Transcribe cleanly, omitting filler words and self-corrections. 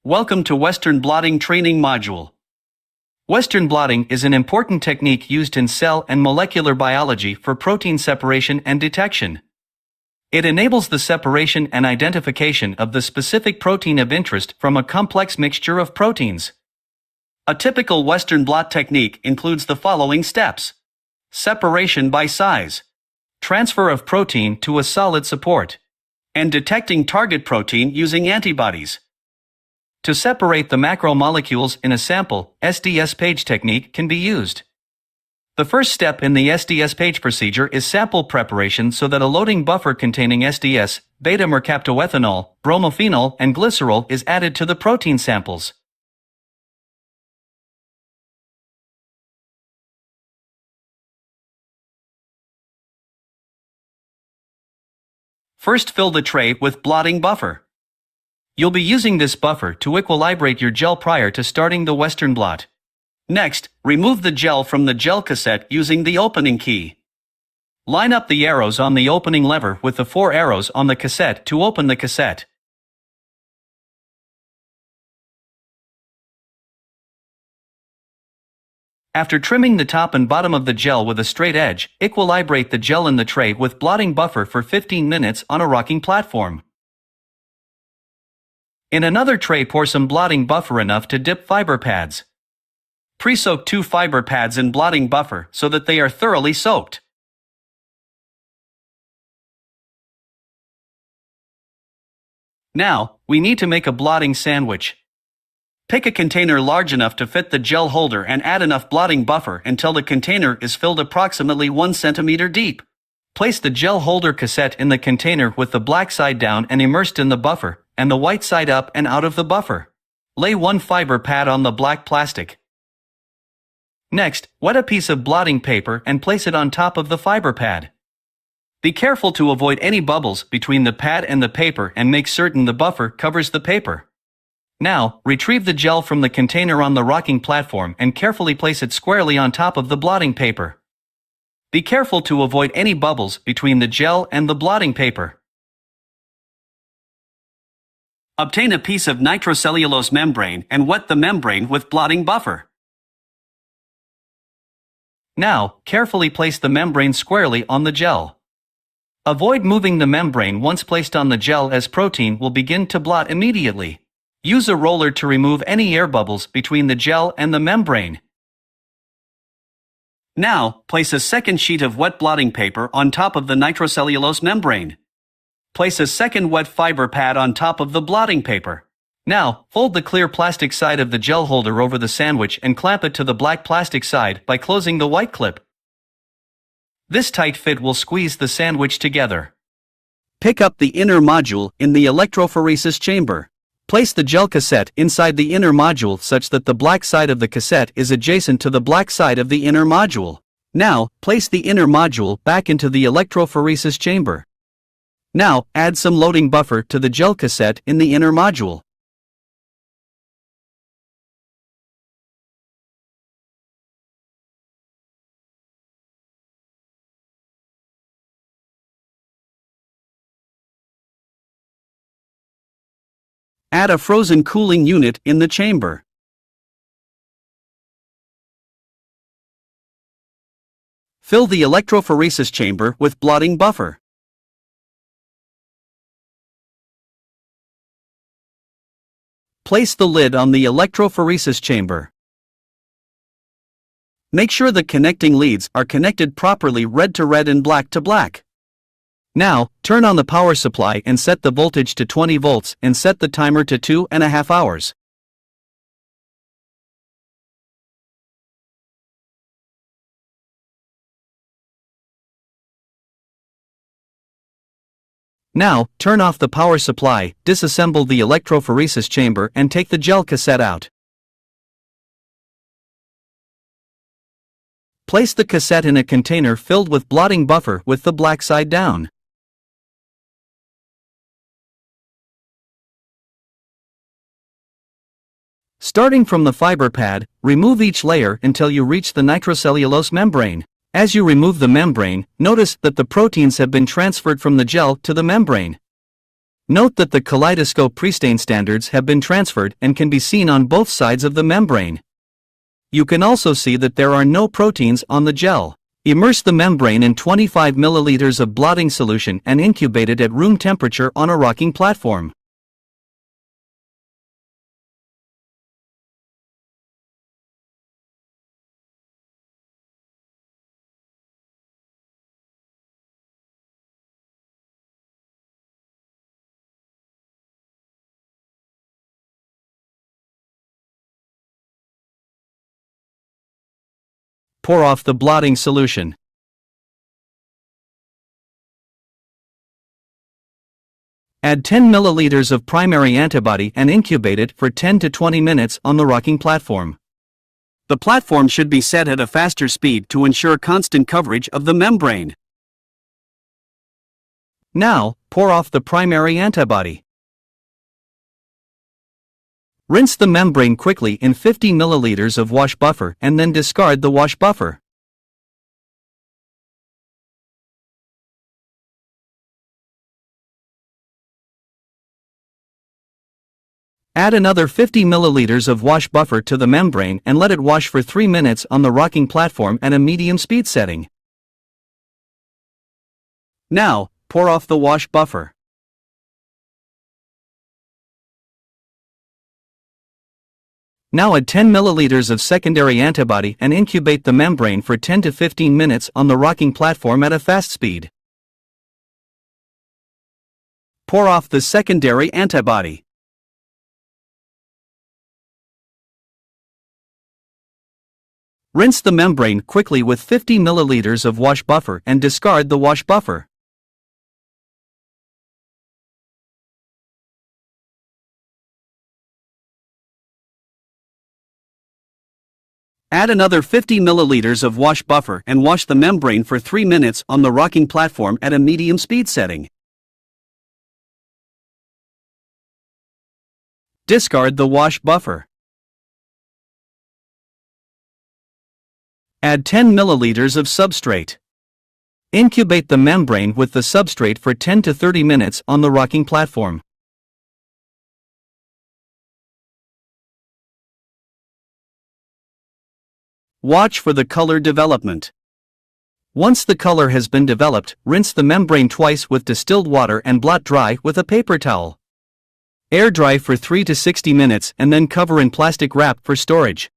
Welcome to Western Blotting Training Module. Western blotting is an important technique used in cell and molecular biology for protein separation and detection. It enables the separation and identification of the specific protein of interest from a complex mixture of proteins. A typical Western blot technique includes the following steps: separation by size, transfer of protein to a solid support, and detecting target protein using antibodies. To separate the macromolecules in a sample, SDS page technique can be used. The first step in the SDS page procedure is sample preparation so that a loading buffer containing SDS, beta-mercaptoethanol, bromophenol, and glycerol is added to the protein samples. First, fill the tray with blotting buffer. You'll be using this buffer to equilibrate your gel prior to starting the Western blot. Next, remove the gel from the gel cassette using the opening key. Line up the arrows on the opening lever with the 4 arrows on the cassette to open the cassette. After trimming the top and bottom of the gel with a straight edge, equilibrate the gel in the tray with blotting buffer for 15 minutes on a rocking platform. In another tray, pour some blotting buffer enough to dip fiber pads. Pre-soak 2 fiber pads in blotting buffer so that they are thoroughly soaked. Now, we need to make a blotting sandwich. Pick a container large enough to fit the gel holder and add enough blotting buffer until the container is filled approximately 1 centimeter deep. Place the gel holder cassette in the container with the black side down and immersed in the buffer, and the white side up and out of the buffer. Lay 1 fiber pad on the black plastic. Next, wet a piece of blotting paper and place it on top of the fiber pad. Be careful to avoid any bubbles between the pad and the paper and make certain the buffer covers the paper. Now, retrieve the gel from the container on the rocking platform and carefully place it squarely on top of the blotting paper. Be careful to avoid any bubbles between the gel and the blotting paper. Obtain a piece of nitrocellulose membrane and wet the membrane with blotting buffer. Now, carefully place the membrane squarely on the gel. Avoid moving the membrane once placed on the gel, as protein will begin to blot immediately. Use a roller to remove any air bubbles between the gel and the membrane. Now, place a second sheet of wet blotting paper on top of the nitrocellulose membrane. Place a second wet fiber pad on top of the blotting paper. Now, fold the clear plastic side of the gel holder over the sandwich and clamp it to the black plastic side by closing the white clip. This tight fit will squeeze the sandwich together. Pick up the inner module in the electrophoresis chamber. Place the gel cassette inside the inner module such that the black side of the cassette is adjacent to the black side of the inner module. Now, place the inner module back into the electrophoresis chamber. Now, add some loading buffer to the gel cassette in the inner module. Add a frozen cooling unit in the chamber. Fill the electrophoresis chamber with blotting buffer. Place the lid on the electrophoresis chamber. Make sure the connecting leads are connected properly, red to red and black to black. Now, turn on the power supply and set the voltage to 20 volts and set the timer to 2.5 hours. Now, turn off the power supply, disassemble the electrophoresis chamber and take the gel cassette out. Place the cassette in a container filled with blotting buffer with the black side down. Starting from the fiber pad, remove each layer until you reach the nitrocellulose membrane. As you remove the membrane, notice that the proteins have been transferred from the gel to the membrane. Note that the kaleidoscope prestain standards have been transferred and can be seen on both sides of the membrane. You can also see that there are no proteins on the gel. Immerse the membrane in 25 milliliters of blotting solution and incubate it at room temperature on a rocking platform. Pour off the blotting solution. Add 10 milliliters of primary antibody and incubate it for 10 to 20 minutes on the rocking platform. The platform should be set at a faster speed to ensure constant coverage of the membrane. Now, pour off the primary antibody. Rinse the membrane quickly in 50 milliliters of wash buffer and then discard the wash buffer. Add another 50 milliliters of wash buffer to the membrane and let it wash for 3 minutes on the rocking platform at a medium speed setting. Now, pour off the wash buffer. Now add 10 milliliters of secondary antibody and incubate the membrane for 10 to 15 minutes on the rocking platform at a fast speed. Pour off the secondary antibody. Rinse the membrane quickly with 50 milliliters of wash buffer and discard the wash buffer. Add another 50 milliliters of wash buffer and wash the membrane for 3 minutes on the rocking platform at a medium speed setting. Discard the wash buffer. Add 10 milliliters of substrate. Incubate the membrane with the substrate for 10 to 30 minutes on the rocking platform. Watch for the color development. Once the color has been developed, rinse the membrane twice with distilled water and blot dry with a paper towel. Air dry for 3 to 60 minutes and then cover in plastic wrap for storage.